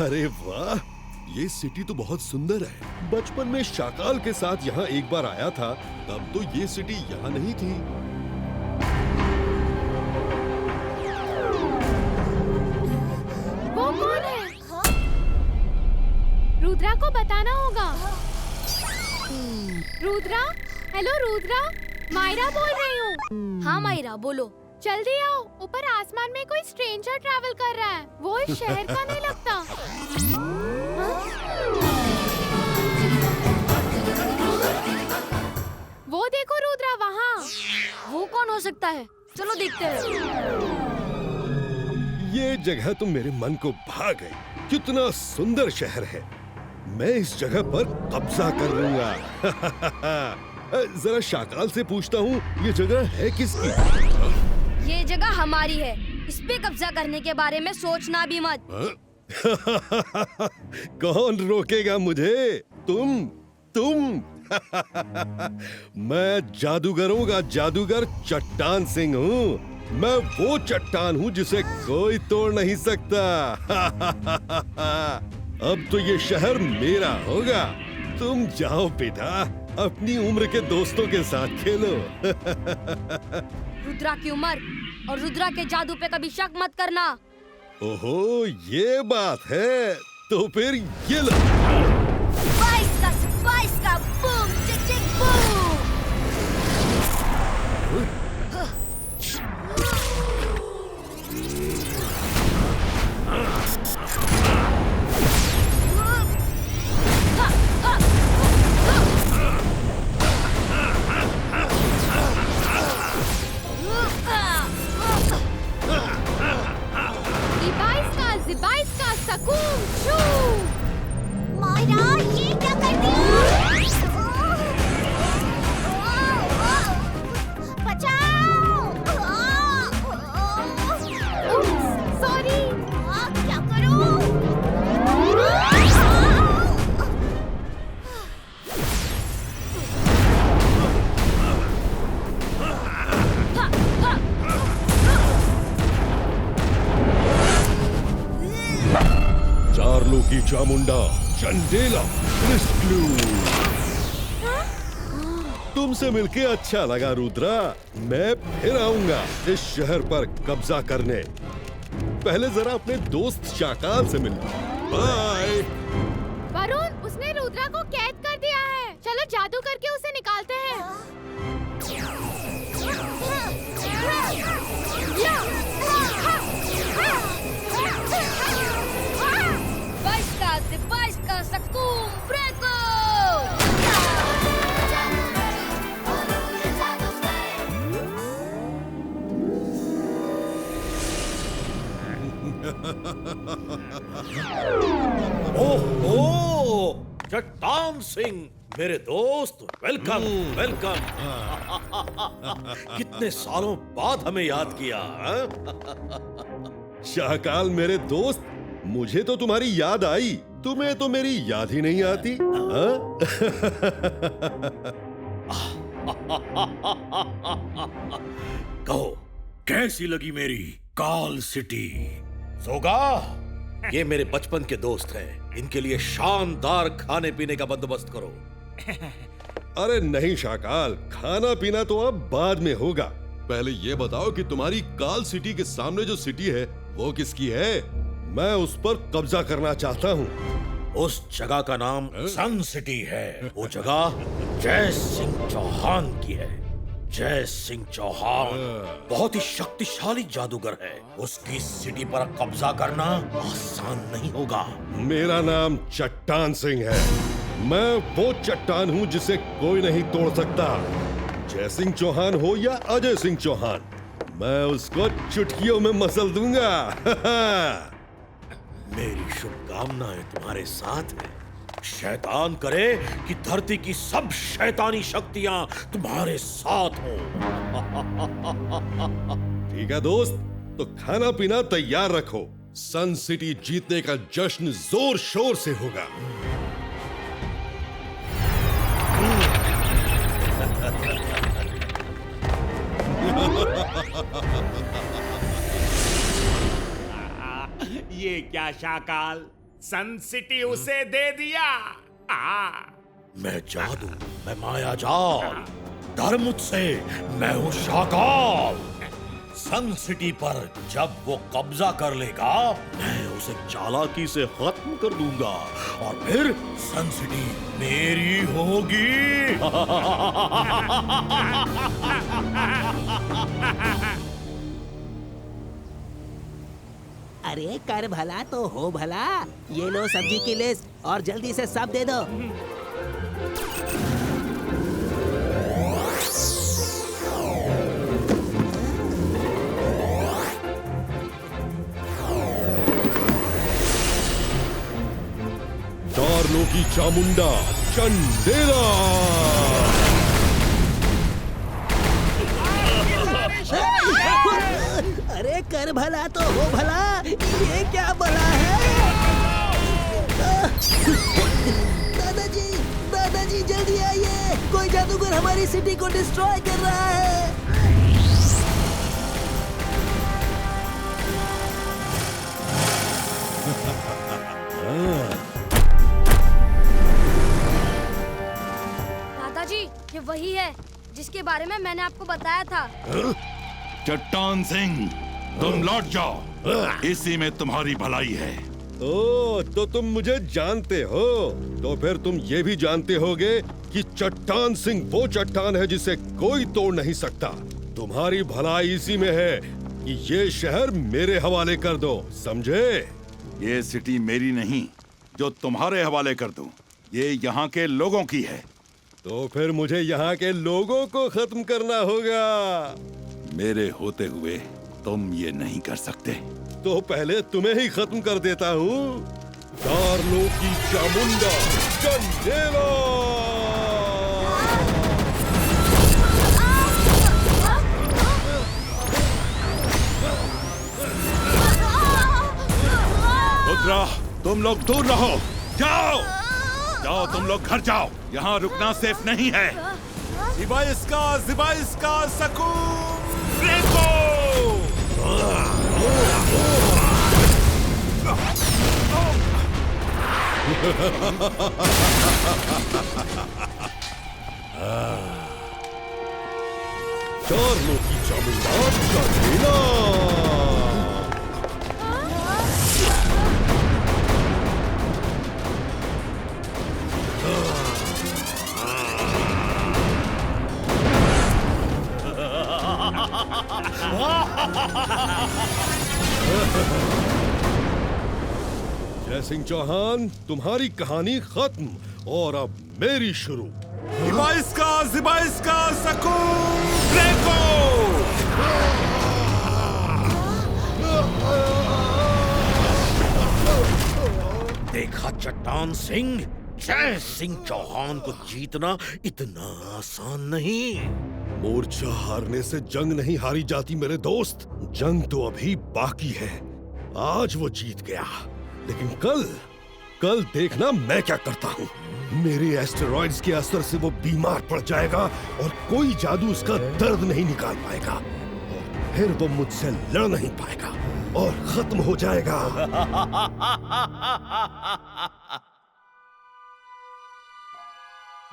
अरे वाह, ये सिटी तो बहुत सुंदर है। बचपन में शाकाल के साथ यहाँ एक बार आया था, तब तो ये सिटी यहाँ नहीं थी। वो कौन है? रुद्रा को बताना होगा। रुद्रा, हेलो रुद्रा, मायरा बोल रही हूँ। हाँ मायरा, बोलो। जल्दी आओ, ऊपर आसमान में कोई स्ट्रेंजर ट्रैवल कर रहा है। वो इस शहर का नहीं लगता। वो देखो रुद्रा, वहाँ। वो कौन हो सकता है? चलो देखते हैं। ये जगह तो मेरे मन को भा गई। कितना सुंदर शहर है। मैं इस जगह पर कब्जा कर लूंगा। जरा शाकाल से पूछता हूँ, ये जगह है किसकी? ये जगह हमारी है। इस पे कब्जा करने के बारे में सोचना भी मत। कौन रोकेगा मुझे? तुम। मैं जादूगरों का जादूगर चट्टान सिंह हूँ। मैं वो चट्टान हूँ जिसे कोई तोड़ नहीं सकता। अब तो ये शहर मेरा होगा। तुम जाओ बेटा, अपनी उम्र के दोस्तों के साथ खेलो। रुद्रा की उम्र और रुद्रा के जादू पे कभी शक मत करना। ओहो, ये बात है। तो फिर ये लो। 22 का बूम चिक चिक बूम। बाईस का सकूम छू। मायरा, ये क्या कर दिया? बचाओ! सॉरी। क्या करूं? चार्लो की चामुंडा चंडेला क्रिस्टलू। तुमसे मिलके अच्छा लगा रुद्रा। मैं फिर आऊंगा इस शहर पर कब्जा करने। पहले जरा अपने दोस्त शाकाल से मिलना। बाय। वरुण, उसने रुद्रा को कैद कर दिया है। चलो जादू करके उसे निकालते हैं। बाईस का सकूम ब्रेको। ओह, चट्टान सिंह मेरे दोस्त, वेलकम वेलकम। कितने सालों बाद हमें याद किया। शाकाल मेरे दोस्त, मुझे तो तुम्हारी याद आई, तुम्हें तो मेरी याद ही नहीं आती। कहो, कैसी लगी मेरी काल सिटी? सोगा, ये मेरे बचपन के दोस्त हैं। इनके लिए शानदार खाने पीने का बंदोबस्त करो। अरे नहीं शाकाल, खाना पीना तो अब बाद में होगा। पहले ये बताओ कि तुम्हारी काल सिटी के सामने जो सिटी है वो किसकी है? मैं उस पर कब्जा करना चाहता हूँ। उस जगह का नाम सन सिटी है। वो जगह जय सिंह चौहान की है। जय सिंह चौहान बहुत ही शक्तिशाली जादूगर है। उसकी सिटी पर कब्जा करना आसान नहीं होगा। मेरा नाम चट्टान सिंह है। मैं वो चट्टान हूँ जिसे कोई नहीं तोड़ सकता। जय सिंह चौहान हो या अजय सिंह चौहान, मैं उसको चुटकियों में मसल दूंगा। मेरी शुभकामनाएं तुम्हारे साथ है। शैतान करे कि धरती की सब शैतानी शक्तियां तुम्हारे साथ हो। ठीक है दोस्त, तो खाना पीना तैयार रखो। सन सिटी जीतने का जश्न जोर शोर से होगा। ये क्या शाकाल, सन सिटी उसे दे दिया। मैं जादू, मैं माया जाल, डर मुझसे, मैं हूँ शाकाल। सन सिटी पर जब वो कब्जा कर लेगा, मैं उसे चालाकी से खत्म कर दूंगा और फिर सन सिटी मेरी होगी। अरे कर भला तो हो भला। ये लो सब्जी की लिस्ट और जल्दी से सब दे दो। चारलों की चामुंडा चंडेला। अरे कर भला तो हो भला। ये क्या भला है? दादाजी, दादाजी जल्दी आइए, कोई जादूगर हमारी सिटी को डिस्ट्रॉय कर रहा है। दादाजी, ये वही है जिसके बारे में मैंने आपको बताया था। चट्टान सिंह, तुम लौट जाओ, इसी में तुम्हारी भलाई है। ओ, तो तुम मुझे जानते हो, तो फिर तुम ये भी जानते होगे कि चट्टान सिंह वो चट्टान है जिसे कोई तोड़ नहीं सकता। तुम्हारी भलाई इसी में है कि ये शहर मेरे हवाले कर दो, समझे? ये सिटी मेरी नहीं, जो तुम्हारे हवाले कर दूं। ये यहाँ के लोगों की है। तो फिर मुझे यहाँ के लोगों को खत्म करना होगा। मेरे होते हुए तुम ये नहीं कर सकते। तो पहले तुम्हें ही खत्म कर देता हूँ। चारलों की चामुंडा चंडेला। रुद्रा, तुम लोग दूर रहो। जाओ जाओ, तुम लोग घर जाओ, यहाँ रुकना सेफ नहीं है। जिबाइस्का सकूम ब्रेको। चारलों की चामुंडा चंडेला। जय सिंह चौहान, तुम्हारी कहानी खत्म और अब मेरी शुरू। जिबाइस्का सकूम ब्रेको। देखा चट्टान सिंह, जय सिंह चौहान को जीतना इतना आसान नहीं। मोर्चा हारने से जंग नहीं हारी जाती मेरे दोस्त। जंग तो अभी बाकी है। आज वो जीत गया, लेकिन कल देखना मैं क्या करता हूँ। मेरे एस्टेरॉइड्स के असर से वो बीमार पड़ जाएगा और कोई जादू उसका दर्द नहीं निकाल पाएगा, और फिर वो मुझसे लड़ नहीं पाएगा और खत्म हो जाएगा।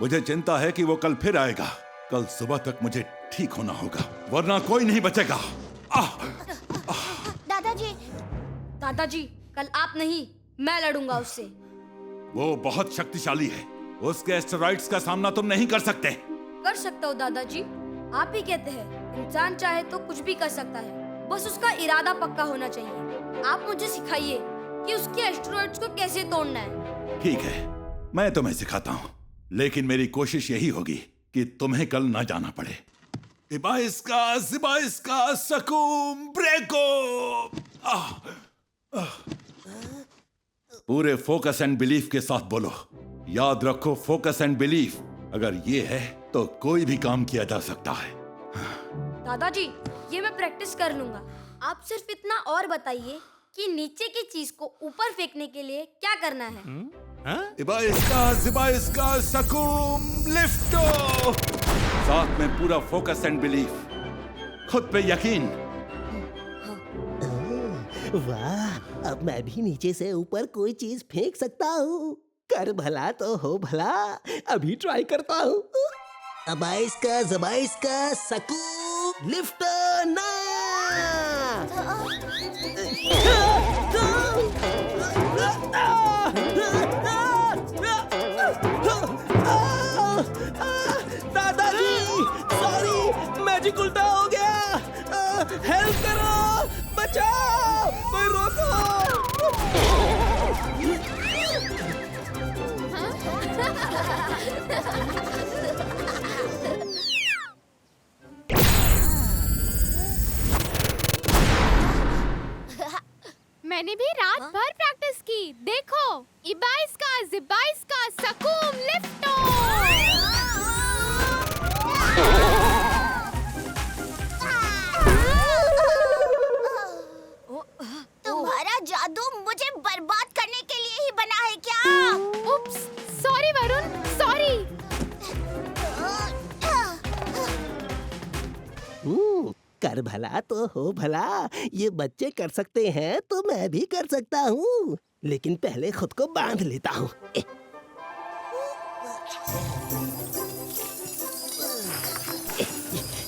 मुझे चिंता है कि वो कल फिर आएगा। कल सुबह तक मुझे ठीक होना होगा, वरना कोई नहीं बचेगा। दादाजी, दादाजी, कल आप नहीं, मैं लड़ूंगा उससे। वो बहुत शक्तिशाली है, उसके एस्टेरॉइड्स का सामना तुम नहीं कर सकते। कर सकता हूँ दादाजी, आप ही कहते हैं इंसान चाहे तो कुछ भी कर सकता है, बस उसका इरादा पक्का होना चाहिए। आप मुझे सिखाइए कि उसके एस्टेरॉइड्स को कैसे तोड़ना है। ठीक है, मैं तुम्हें सिखाता हूँ, लेकिन मेरी कोशिश यही होगी कि तुम्हें कल ना जाना पड़े। जिबाइस्का सकूम ब्रेको। पूरे फोकस एंड बिलीफ के साथ बोलो। याद रखो, फोकस एंड बिलीफ अगर ये है तो कोई भी काम किया जा सकता है। दादाजी, ये मैं प्रैक्टिस कर लूंगा। आप सिर्फ इतना और बताइए कि नीचे की चीज को ऊपर फेंकने के लिए क्या करना है। जिबाइस्का सकूम लिफ्टो। साथ में पूरा फोकस एंड बिलीफ, खुद पे यकीन। वाह, अब मैं भी नीचे से ऊपर कोई चीज फेंक सकता हूँ। कर भला तो हो भला, अभी ट्राई करता हूँ। अबाइस का जबाइस का सकू लिफ्ट ना। दादाजी, सॉरी, मैजिक उल्टा हो गया। हेल्प करो, बचाओ, कोई रोको। मैंने भी रात भर प्रैक्टिस की। देखो, इबाइस का जिबाइस का सकूम लिफ्टो। तुम्हारा जादू मुझे बर्बाद करने के लिए ही बना है क्या? उप्स, सॉरी वरुण, सॉरी। कर भला तो हो भला, ये बच्चे कर सकते हैं तो मैं भी कर सकता हूँ, लेकिन पहले खुद को बांध लेता हूँ।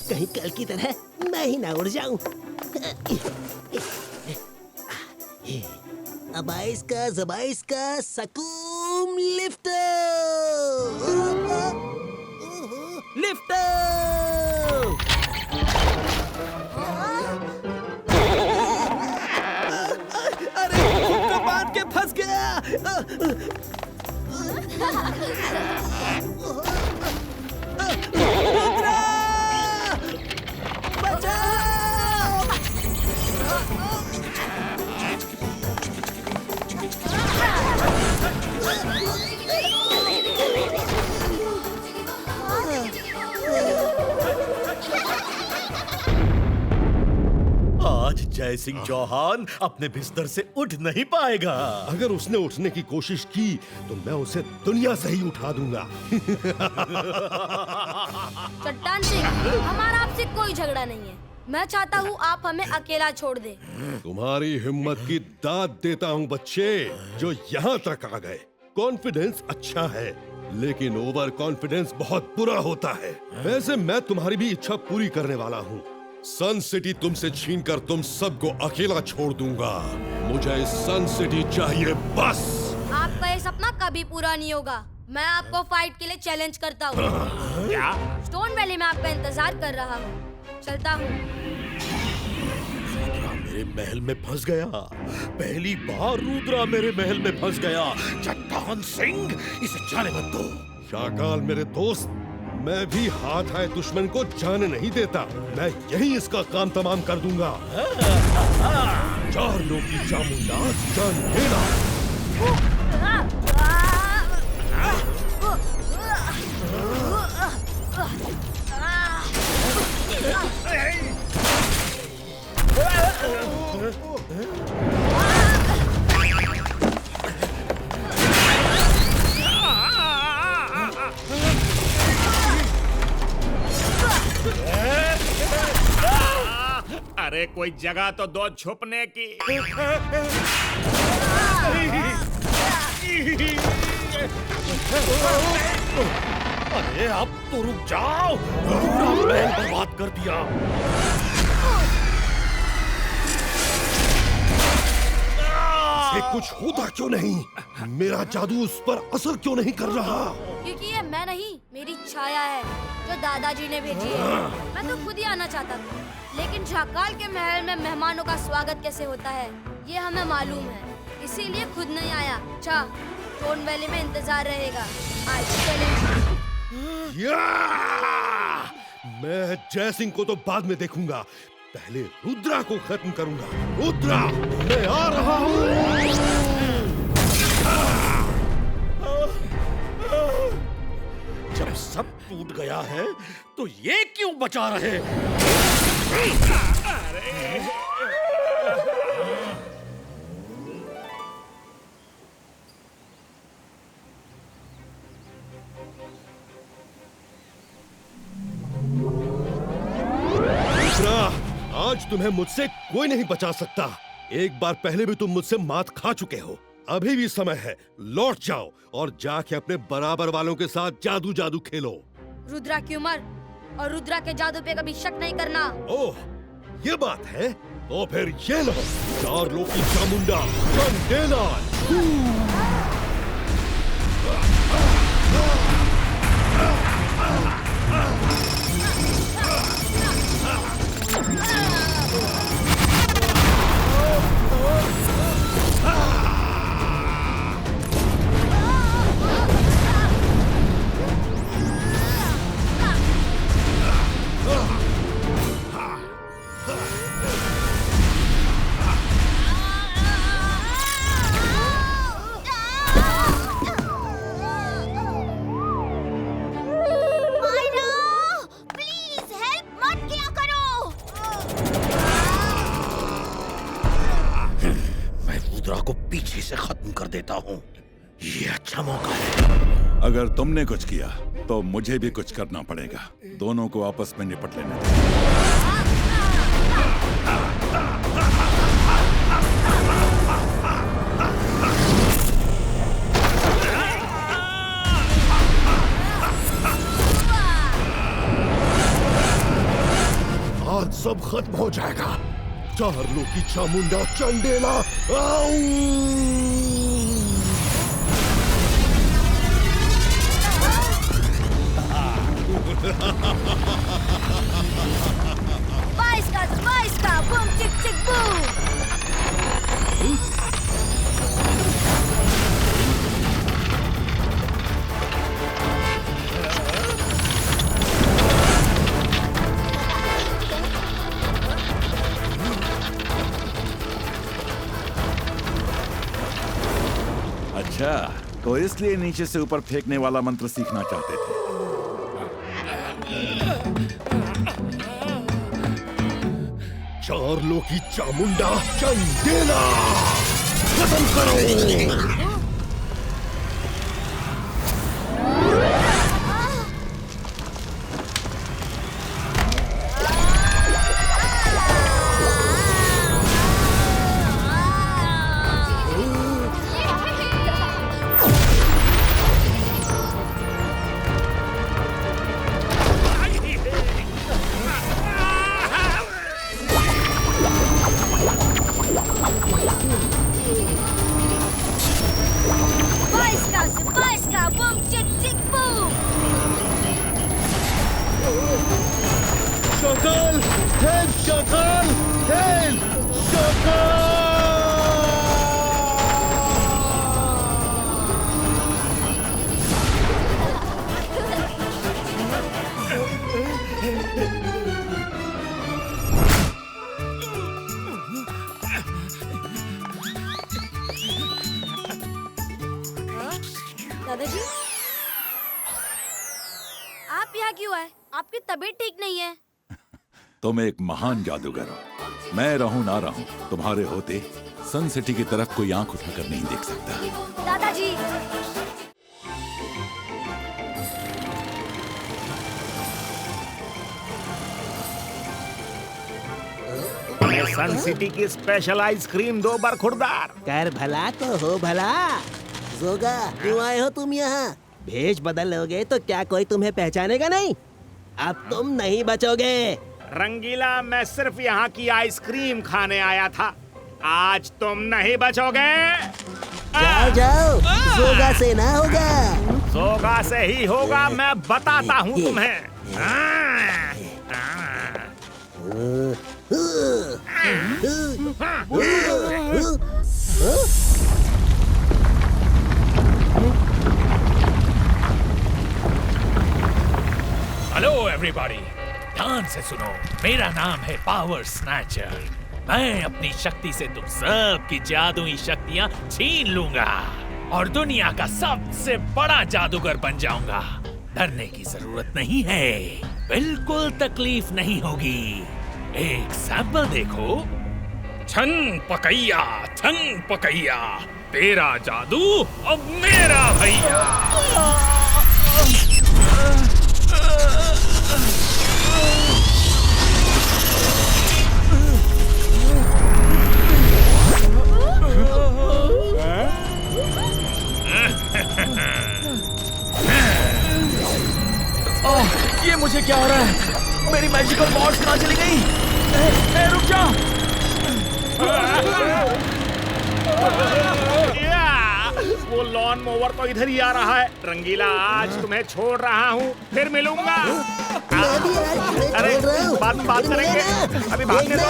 कहीं कल की तरह मैं ही ना उड़ जाऊं। अबाइस का जबाइस का सकूम लिफ्ट। लिफ्ट। अरे खुद को बांध के फंस गया। आज जय सिंह चौहान अपने बिस्तर से उठ नहीं पाएगा। अगर उसने उठने की कोशिश की तो मैं उसे दुनिया से ही उठा दूंगा। चट्टान सिंह, हमारा आपसे कोई झगड़ा नहीं है। मैं चाहता हूँ आप हमें अकेला छोड़ दे। तुम्हारी हिम्मत की दाद देता हूँ बच्चे, जो यहाँ तक आ गए। कॉन्फिडेंस अच्छा है, लेकिन ओवर कॉन्फिडेंस बहुत बुरा होता है। वैसे मैं तुम्हारी भी इच्छा पूरी करने वाला हूँ। सन सिटी तुमसे छीनकर तुम सबको अकेला छोड़ दूंगा। मुझे सन सिटी चाहिए बस। आपका ये सपना कभी पूरा नहीं होगा। मैं आपको फाइट के लिए चैलेंज करता हूँ। क्या? स्टोन वैली में आपका इंतजार कर रहा हूँ। चलता हूँ। रुद्रा मेरे महल में फंस गया। पहली बार रुद्रा मेरे महल में फंस गया। चट्टान सिंह, इसे जाने मत दो। शाकाल मेरे दोस्त, मैं भी हाथ आए दुश्मन को जाने नहीं देता। मैं यही इसका काम तमाम कर दूंगा। चार लोग की चामुंडा जान लेना। अरे कोई जगह तो दो छुपने की। अरे अब तो रुक जाओ। पूरा महल बर्बाद कर दिया। इसे कुछ होता क्यों नहीं? मेरा जादू उस पर असर क्यों नहीं कर रहा? क्योंकि ये मैं नहीं, मेरी छाया है जो दादाजी ने भेजी है। मैं तो खुद ही आना चाहता था, लेकिन शाकाल के महल में मेहमानों का स्वागत कैसे होता है ये हमें मालूम है, इसीलिए खुद नहीं आया। अच्छा, स्टोन वैली में इंतजार रहेगा। आज चलें। या! मैं जय सिंह को तो बाद में देखूंगा, पहले रुद्रा को खत्म करूंगा। रुद्रा, मैं आ रहा हूँ। जब सब टूट गया है तो ये क्यों बचा रहे? रुद्रा, आज तुम्हें मुझसे कोई नहीं बचा सकता। एक बार पहले भी तुम मुझसे मात खा चुके हो। अभी भी समय है, लौट जाओ और जाके अपने बराबर वालों के साथ जादू जादू खेलो। रुद्रा की उम्र और रुद्रा के जादू पे कभी शक नहीं करना। ओह, ये बात है? तो फिर ये लो, चार लोग की चामुंडा चंडेला। पीछे से खत्म कर देता हूँ। ये अच्छा मौका है। अगर तुमने कुछ किया तो मुझे भी कुछ करना पड़ेगा। दोनों को आपस में निपट लेने दो। आज सब खत्म हो जाएगा। चार लोग की चामुंडा चंडेला। बाईस का बूम चिक चिक बूम। अच्छा, तो इसलिए नीचे से ऊपर फेंकने वाला मंत्र सीखना चाहते थे। चार लोग की चामुंडा चंडेला खत्म करो। शकाल, हेल्प! शकाल, हेल्प! शकाल! दादाजी, आप यहाँ क्यों आए? आपकी तबीयत ठीक नहीं है। तुम एक महान जादूगर हो। मैं रहूं ना रहूं, तुम्हारे होते सन सिटी की तरफ कोई आंख उठाकर नहीं देख सकता। दादाजी, सन सिटी की स्पेशल आइसक्रीम दो बार खुरदार। कर भला तो हो भला। जोगा, क्यों आए हो तुम यहाँ? भेष बदल लोगे तो क्या कोई तुम्हें पहचानेगा नहीं? अब तुम नहीं बचोगे। रंगीला, मैं सिर्फ यहाँ की आइसक्रीम खाने आया था। आज तुम नहीं बचोगे। जाओ जाओ, जोगा से ना होगा। जोगा से ही होगा, मैं बताता हूँ तुम्हें। हेलो एवरीबॉडी, ध्यान से सुनो। मेरा नाम है पावर स्नैचर। मैं अपनी शक्ति से तुम सब की जादुई शक्तियां छीन लूंगा और दुनिया का सबसे बड़ा जादूगर बन जाऊंगा। डरने की जरूरत नहीं है, बिल्कुल तकलीफ नहीं होगी। एक सैंपल देखो। छन पकैया, तेरा जादू अब मेरा भैया। लॉन मोवर तो इधर ही आ रहा है। रंगीला, आज तुम्हें छोड़ रहा हूँ, फिर मिलूंगा। मैं भी आज तुम्हें अरे छोड़ रहा हूँ। बात करेंगे, अभी भागने दो।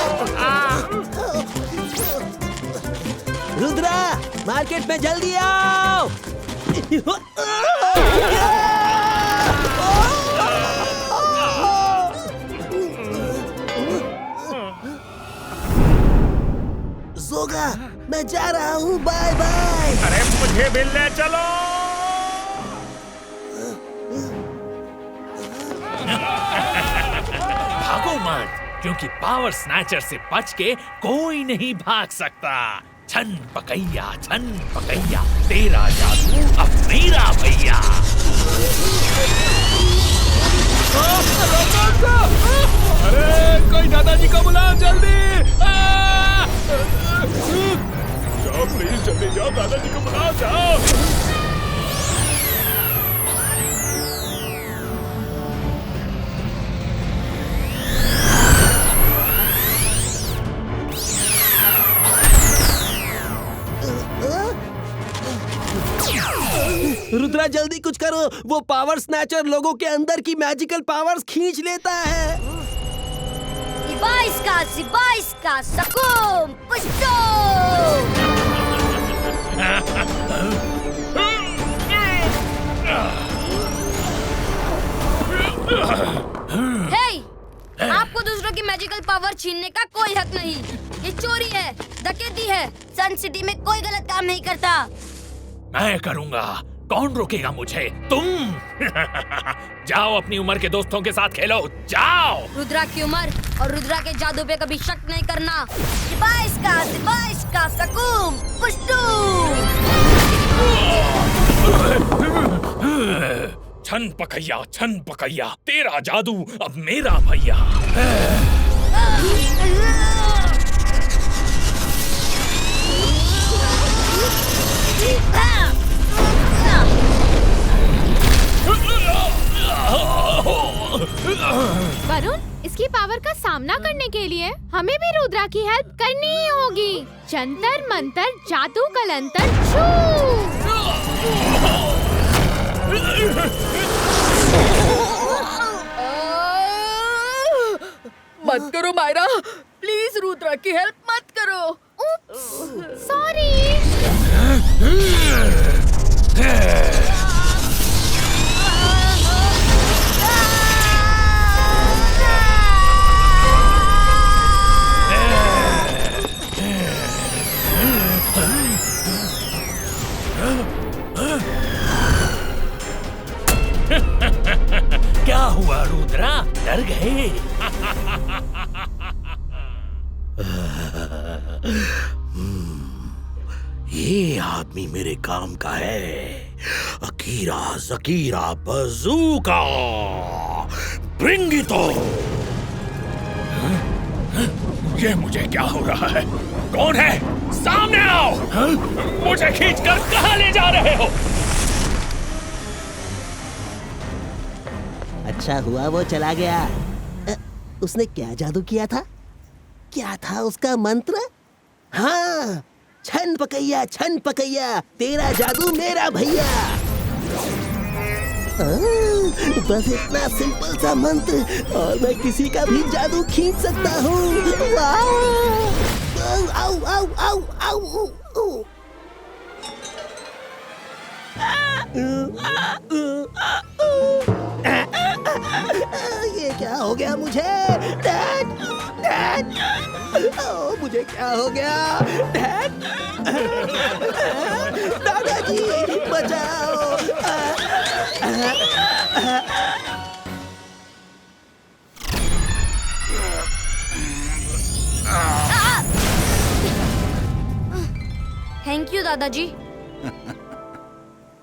रुद्रा, मार्केट में जल्दी आओ। जोगा, मैं जा रहा हूँ, बाय बाय। अरे मुझे भी ले चलो। भागो मत, क्योंकि पावर स्नैचर से बच के कोई नहीं भाग सकता। छन पकैया, तेरा जादू अब मेरा भैया। अरे कोई दादाजी को बुलाओ जल्दी। जाओ प्लीज, जल्दी जाओ, दादाजी को बुलाओ, जाओ। रुद्रा, जल्दी कुछ करो, वो पावर स्नैचर लोगों के अंदर की मैजिकल पावर्स खींच लेता है। सिबाइस्का सकूम पुष्टो। हे, आपको दूसरों की मैजिकल पावर छीनने का कोई हक नहीं। ये चोरी है, डकैती है। सन सिटी में कोई गलत काम नहीं करता। मैं करूंगा, कौन रोकेगा मुझे? तुम। जाओ अपनी उम्र के दोस्तों के साथ खेलो, जाओ। रुद्रा की उम्र और रुद्रा के जादू पे कभी शक नहीं करना। सिबाइस्का सकूम पुष्टू। छन पकैया, तेरा जादू अब मेरा भैया। वरुण, इसकी पावर का सामना करने के लिए हमें भी रुद्रा की हेल्प करनी ही होगी। जंतर मंतर जादू कलंतर छू। मत करो मायरा, प्लीज रुद्रा की हेल्प मत करो। सॉरी। क्या हुआ रुद्रा, डर गए? ये आदमी मेरे काम का है। अकीरा जकीरा बजूका, ब्रिंग इट ऑन। ये मुझे क्या हो रहा है? कौन है? सामने आओ। मुझे खींचकर कहां ले जा रहे हो? अच्छा हुआ वो चला गया। उसने क्या जादू किया था? क्या था उसका मंत्र? हाँ, छन पकैया, तेरा जादू मेरा भैया। बस इतना सिंपल सा मंत्र और मैं किसी का भी जादू खींच सकता हूँ। आओ, आओ, आओ, आओ, आओ। ये क्या हो गया मुझे? डैड, डैड, मुझे क्या हो गया? डैड, दादाजी बचाओ। थैंक यू दादाजी।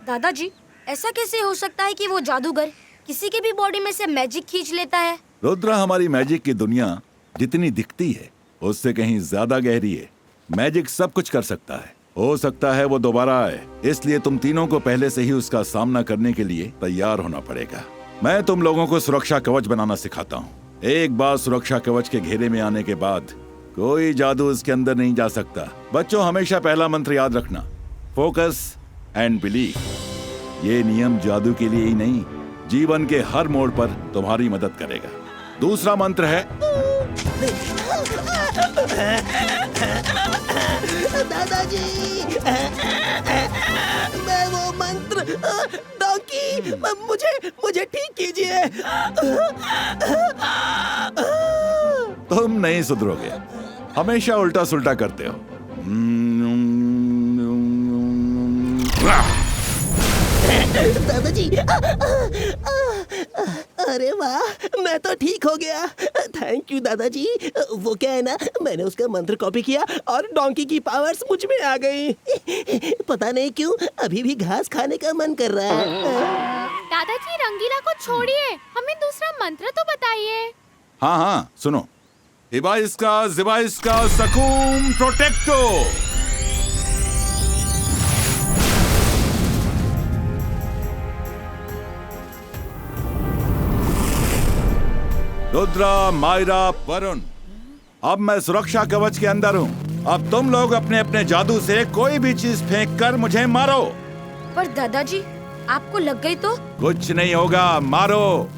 दादाजी, ऐसा कैसे हो सकता है कि वो जादूगर किसी की भी बॉडी में से मैजिक खींच लेता है? रुद्रा, हमारी मैजिक की दुनिया जितनी दिखती है उससे कहीं ज्यादा गहरी है। मैजिक सब कुछ कर सकता है, हो सकता है वो दोबारा आए। इसलिए तुम तीनों को पहले से ही उसका सामना करने के लिए तैयार होना पड़ेगा। मैं तुम लोगों को सुरक्षा कवच बनाना सिखाता हूँ। एक बार सुरक्षा कवच के घेरे में आने के बाद कोई जादू उसके अंदर नहीं जा सकता। बच्चों, हमेशा पहला मंत्र याद रखना, फोकस एंड बिलीव, ये नियम जादू के लिए ही नहीं, जीवन के हर मोड़ पर तुम्हारी मदद करेगा। दूसरा मंत्र है दादाजी, मैं वो मंत्र, डॉकी, मुझे ठीक कीजिए। तुम नहीं सुधरोगे, हमेशा उल्टा सुल्टा करते हो। दादाजी, अरे वाह, मैं तो ठीक हो गया। थैंक यू दादाजी। वो क्या है ना, मैंने उसका मंत्र कॉपी किया और डोंकी की पावर्स मुझ में आ गई। पता नहीं क्यों अभी भी घास खाने का मन कर रहा है। दादाजी, रंगीला को छोड़िए, हमें दूसरा मंत्र तो बताइए। हाँ हाँ सुनो, इबाइस्का जिबाइस्का सकूम प्रोटेक्टो। रुद्रा, मायरा, वरुण, अब मैं सुरक्षा कवच के अंदर हूँ। अब तुम लोग अपने अपने जादू से कोई भी चीज फेंक कर मुझे मारो। पर दादाजी, आपको लग गई तो? कुछ नहीं होगा, मारो।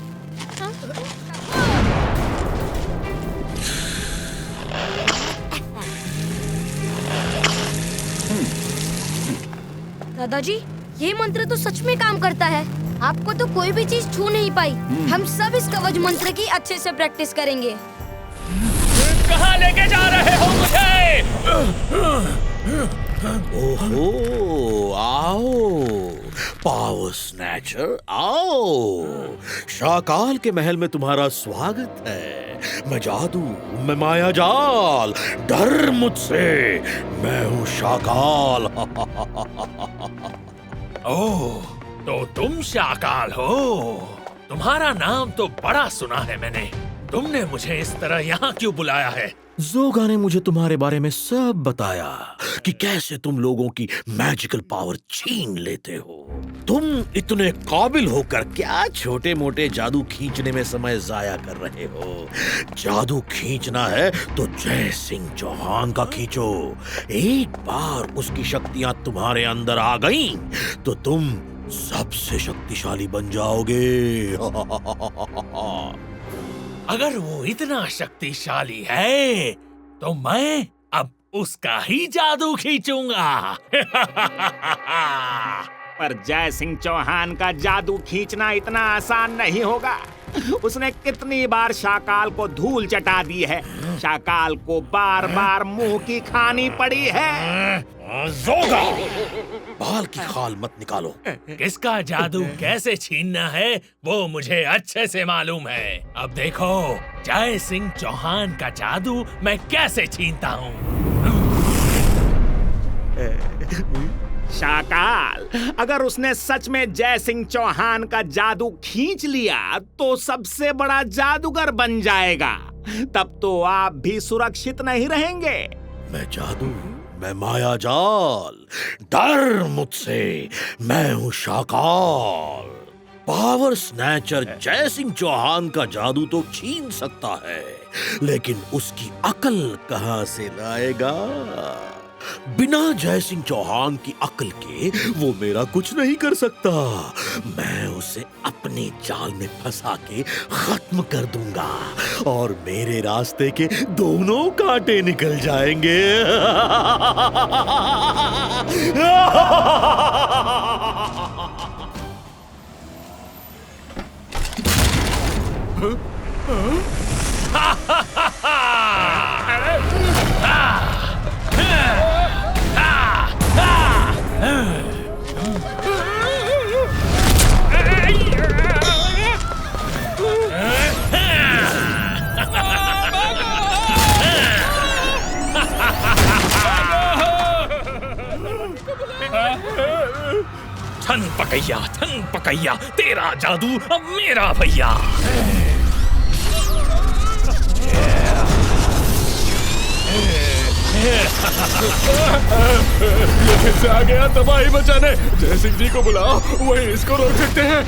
दादाजी, ये मंत्र तो सच में काम करता है। आपको तो कोई भी चीज छू नहीं पाई। हम सब इस कवच मंत्र की अच्छे से प्रैक्टिस करेंगे। कहाँ लेके जा रहे हो मुझे? ओहो, आओ पावर स्नैचर, आओ। शाकाल के महल में तुम्हारा स्वागत है। मैं जादू, मैं माया जाल, डर मुझसे, मैं हूँ शाकाल। ओह, तो तुम शाकाल हो। तुम्हारा नाम तो बड़ा सुना है मैंने। तुमने मुझे इस तरह यहाँ क्यों बुलाया है? जोगा ने मुझे तुम्हारे बारे में सब बताया कि कैसे तुम लोगों की मैजिकल पावर छीन लेते हो। तुम इतने काबिल होकर क्या छोटे मोटे जादू खींचने में समय जाया कर रहे हो? जादू खींचना है तो जय सिंह चौहान का खींचो। एक बार उसकी शक्तियां तुम्हारे अंदर आ गईं, तो तुम सबसे शक्तिशाली बन जाओगे। अगर वो इतना शक्तिशाली है तो मैं अब उसका ही जादू खींचूंगा। पर जय सिंह चौहान का जादू खींचना इतना आसान नहीं होगा। उसने कितनी बार शाकाल को धूल चटा दी है। शाकाल को बार बार मुंह की खानी पड़ी है। जोगा, बाल की खाल मत निकालो। किसका जादू कैसे छीनना है वो मुझे अच्छे से मालूम है। अब देखो जय सिंह चौहान का जादू मैं कैसे छीनता हूँ। शाकाल, अगर उसने सच में जय सिंह चौहान का जादू खींच लिया तो सबसे बड़ा जादूगर बन जाएगा। तब तो आप भी सुरक्षित नहीं रहेंगे। मैं जादू, मैं माया जाल, डर मुझसे, मैं हूँ शाकाल। पावर स्नैचर जय सिंह चौहान का जादू तो छीन सकता है, लेकिन उसकी अकल कहाँ से लाएगा? बिना जय सिंह चौहान की अकल के वो मेरा कुछ नहीं कर सकता। मैं उसे अपने जाल में फंसा के खत्म कर दूंगा और मेरे रास्ते के दोनों कांटे निकल जाएंगे। छन पकैया, तेरा जादू अब मेरा भैया। ये फिर से आ गया तबाही मचाने। जय सिंह जी को बुलाओ, वही इसको रोक सकते हैं।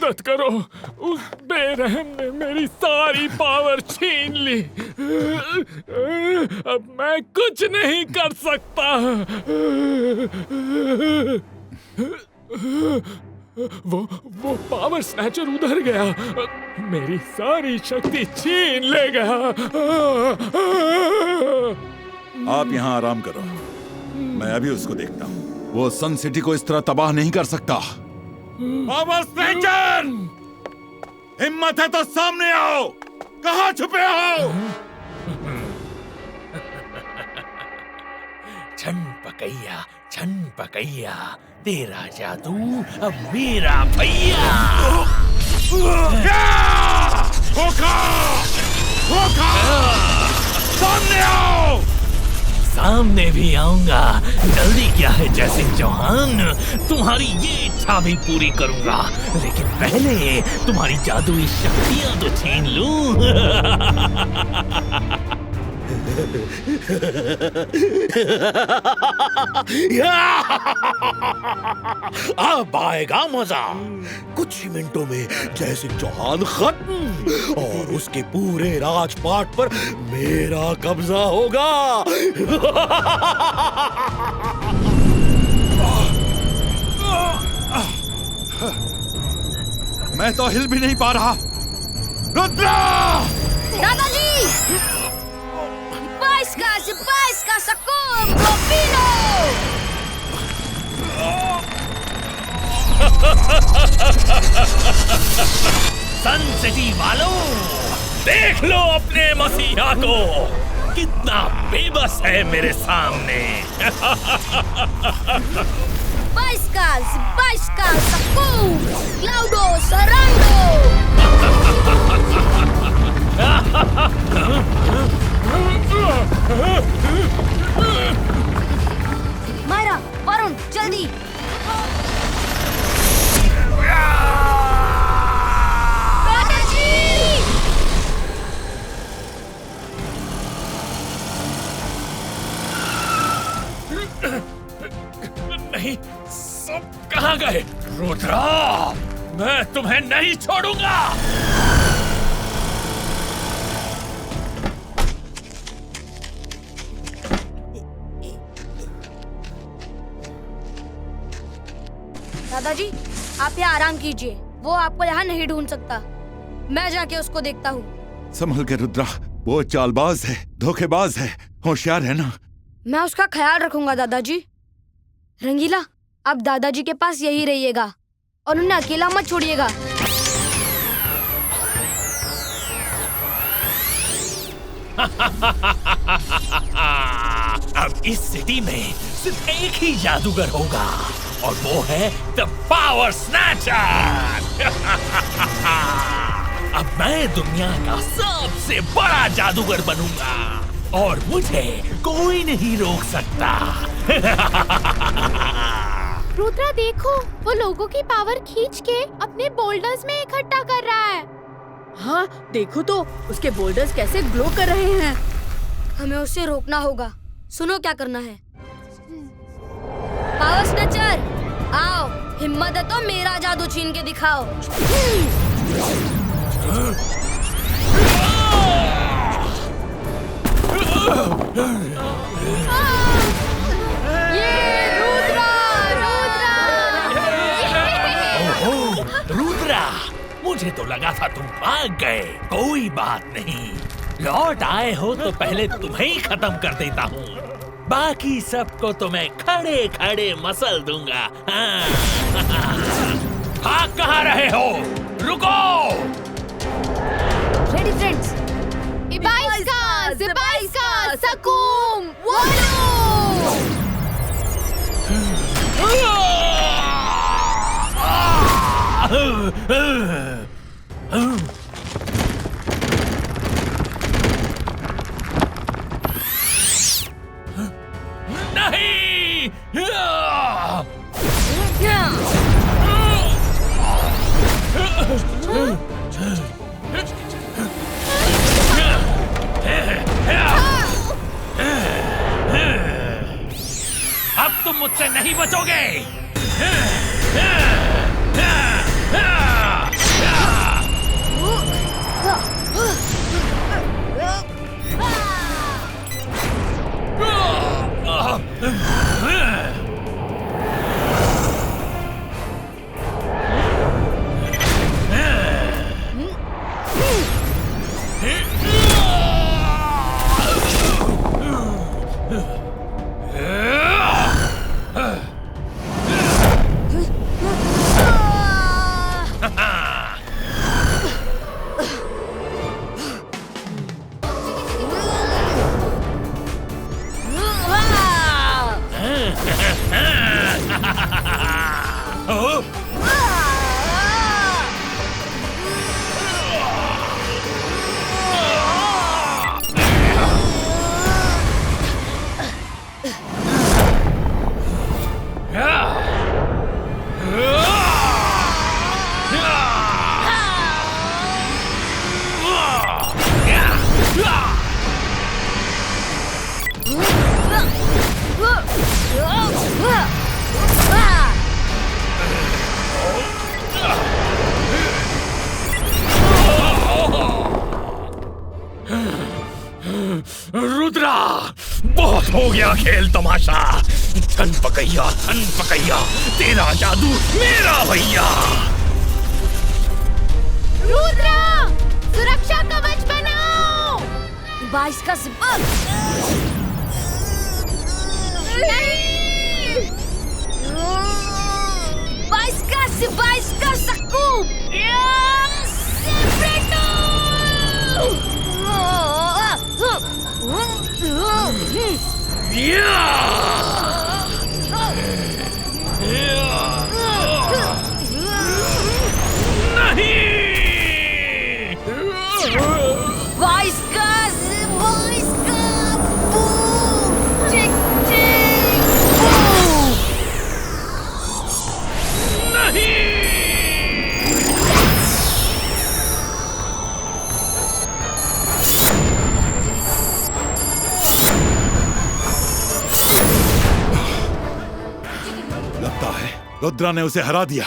मदद करो, उस बेरहम ने मेरी सारी पावर छीन ली। अब मैं कुछ नहीं कर सकता। वो पावर स्नैचर उधर गया, मेरी सारी शक्ति छीन ले गया। आप यहाँ आराम करो, मैं अभी उसको देखता हूँ। वो सन सिटी को इस तरह तबाह नहीं कर सकता। पावर स्नैचर, हिम्मत है तो सामने आओ, कहाँ छुपे हो? छन पकैया, तेरा जादू अब मेरा भैया। सामने आओ। सामने भी आऊंगा, जल्दी क्या है जयसिंह चौहान, तुम्हारी ये इच्छा भी पूरी करूंगा, लेकिन पहले तुम्हारी जादुई शक्तियां तो छीन लूं। अब आएगा मजा। कुछ ही मिनटों में जयसिंह चौहान खत्म और उसके पूरे राजपाट पर मेरा कब्जा होगा। मैं तो हिल भी नहीं पा रहा। रुद्रा! दादाजी! Baisca, Sacum, Globino! सन सिटी वालों, देख लो अपने मसीहा को, कितना बेबस है मेरे सामने। Baisca, Sacum, Claudio, Sarando! Myra, Varun, जल्दी! नहीं, सब कहाँ गए? रुद्रा, मैं तुम्हें नहीं छोड़ूंगा। दादाजी, आप यहाँ आराम कीजिए, वो आपको यहाँ नहीं ढूंढ सकता। मैं जाके उसको देखता हूँ। संभल के रुद्रा, वो चालबाज है, धोखेबाज है, होशियार है ना। मैं उसका ख्याल रखूंगा दादाजी। रंगीला, आप दादाजी के पास यही रहिएगा और उन्हें अकेला मत छोड़िएगा। अब इस सिटी में सिर्फ एक ही जादूगर होगा और वो है द पावर स्नैचर। अब मैं दुनिया का सबसे बड़ा जादूगर बनूंगा और मुझे कोई नहीं रोक सकता। रुद्रा देखो, वो लोगों की पावर खींच के अपने बोल्डर्स में इकट्ठा कर रहा है। हाँ, देखो तो उसके बोल्डर्स कैसे ग्लो कर रहे हैं। हमें उसे रोकना होगा। सुनो क्या करना है। पावर स्नैचर, आओ, हिम्मत है तो मेरा जादू छीन के दिखाओ। रुद्रा, मुझे तो लगा था तुम भाग गए। कोई बात नहीं, लौट आए हो तो पहले तुम्हें ही खत्म कर देता हूँ, बाकी सबको तो मैं खड़े खड़े मसल दूंगा। भाग कहाँ रहे हो? रुको! Ready friends, Baisca, Sacum, Walu! नहीं! अब तुम मुझसे नहीं बचोगे। रुद्रा, बहुत हो गया खेल तमाशा। धन पकैया तेरा जादू मेरा भैया। रुद्रा, सुरक्षा कवच बनाओ। 22 का जिब्बा। नहीं। 22 का सकूब। रुद्रा ने उसे हरा दिया।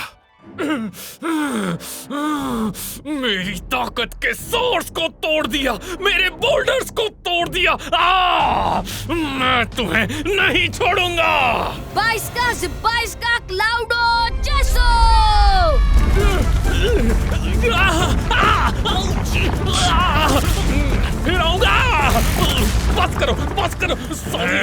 मेरी ताकत के सोर्स को तोड़ दिया, मेरे बोल्डर्स को तोड़ दिया। मैं तुम्हें नहीं छोड़ूंगा। 22 का क्लाउडो चेसो। फिर आऊंगा। बस करो सॉरी।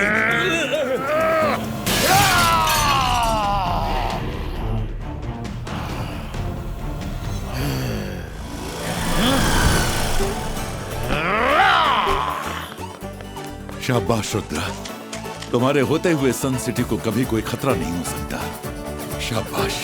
शाबाश रुद्रा, तुम्हारे होते हुए सन सिटी को कभी कोई खतरा नहीं हो सकता। शाबाश।